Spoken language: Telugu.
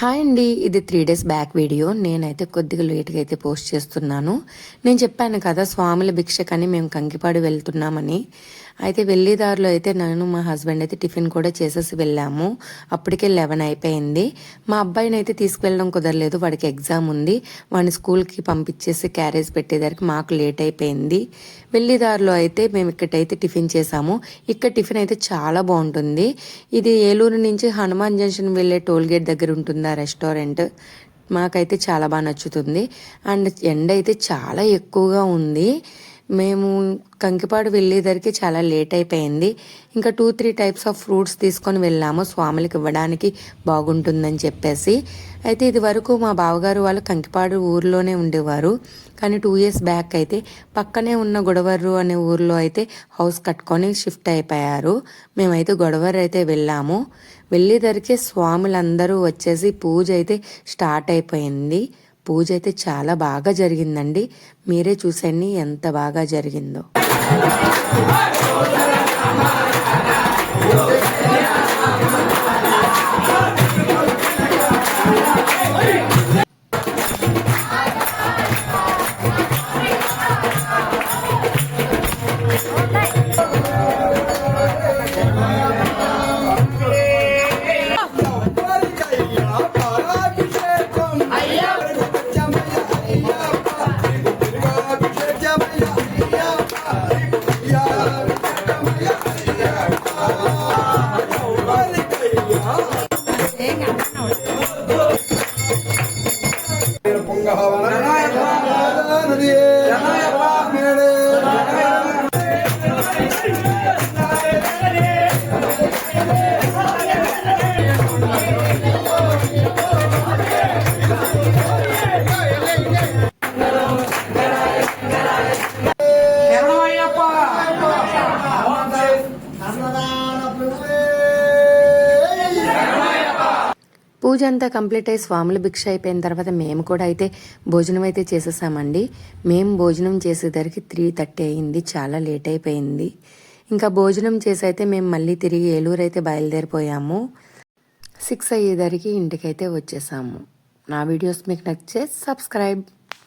హాయ్ అండి, ఇది 3 డేస్ బ్యాక్ వీడియో. నేనైతే కొద్దిగా లేట్గా అయితే పోస్ట్ చేస్తున్నాను. నేను చెప్పాను కదా స్వాముల భిక్షకని మేము కంకిపాడు వెళ్తున్నామని. అయితే వెళ్ళేదారిలో అయితే నేను మా హస్బెండ్ అయితే టిఫిన్ కూడా చేసేసి వెళ్ళాము. అప్పటికే 11 అయిపోయింది. మా అబ్బాయిని అయితే తీసుకువెళ్ళడం కుదరలేదు, వాడికి ఎగ్జామ్ ఉంది. వాడిని స్కూల్కి పంపించేసి క్యారేజ్ పెట్టేదానికి మాకు లేట్ అయిపోయింది. వెళ్ళేదారిలో అయితే మేము ఇక్కడైతే టిఫిన్ చేసాము. ఇక్కడ టిఫిన్ అయితే చాలా బాగుంటుంది. ఇది ఏలూరు నుంచి హనుమాన్ జంక్షన్ వెళ్ళే టోల్ గేట్ దగ్గర ఉంటుంది ఆ రెస్టారెంట్. మాకైతే చాలా బాగా నచ్చుతుంది. అండ్ ఎండ అయితే చాలా ఎక్కువగా ఉంది. మేము కంకిపాడు వెళ్ళేసరికి చాలా లేట్ అయిపోయింది. ఇంకా 2-3 టైప్స్ ఆఫ్ ఫ్రూట్స్ తీసుకొని వెళ్ళాము స్వాములకి ఇవ్వడానికి బాగుంటుందని చెప్పేసి. అయితే ఇది వరకు మా బావగారు వాళ్ళు కంకిపాడు ఊర్లోనే ఉండేవారు. కానీ 2 ఇయర్స్ బ్యాక్ అయితే పక్కనే ఉన్న గొడవర్రు అనే ఊర్లో అయితే హౌస్ కట్టుకొని షిఫ్ట్ అయిపోయారు. మేమైతే గొడవర్రు అయితే వెళ్ళాము. వెళ్ళేసరికి స్వాములందరూ వచ్చేసి పూజ అయితే స్టార్ట్ అయిపోయింది. పూజ అయితే చాలా బాగా జరిగిందండి. మీరే చూసండి ఎంత బాగా జరిగిందో. పూజ అంతా కంప్లీట్ అయ్యి స్వాముల భిక్ష అయిపోయిన తర్వాత మేము కూడా అయితే భోజనం అయితే చేసేసామండి. మేము భోజనం చేసేసరికి 3:30 అయింది, చాలా లేట్ అయిపోయింది. ఇంకా భోజనం చేసి అయితే మేము మళ్ళీ తిరిగి ఏలూరు అయితే బయలుదేరిపోయాము. 6 అయ్యేసరికి ఇంటికైతే వచ్చేసాము. నా వీడియోస్ మీకు నచ్చే సబ్స్క్రైబ్.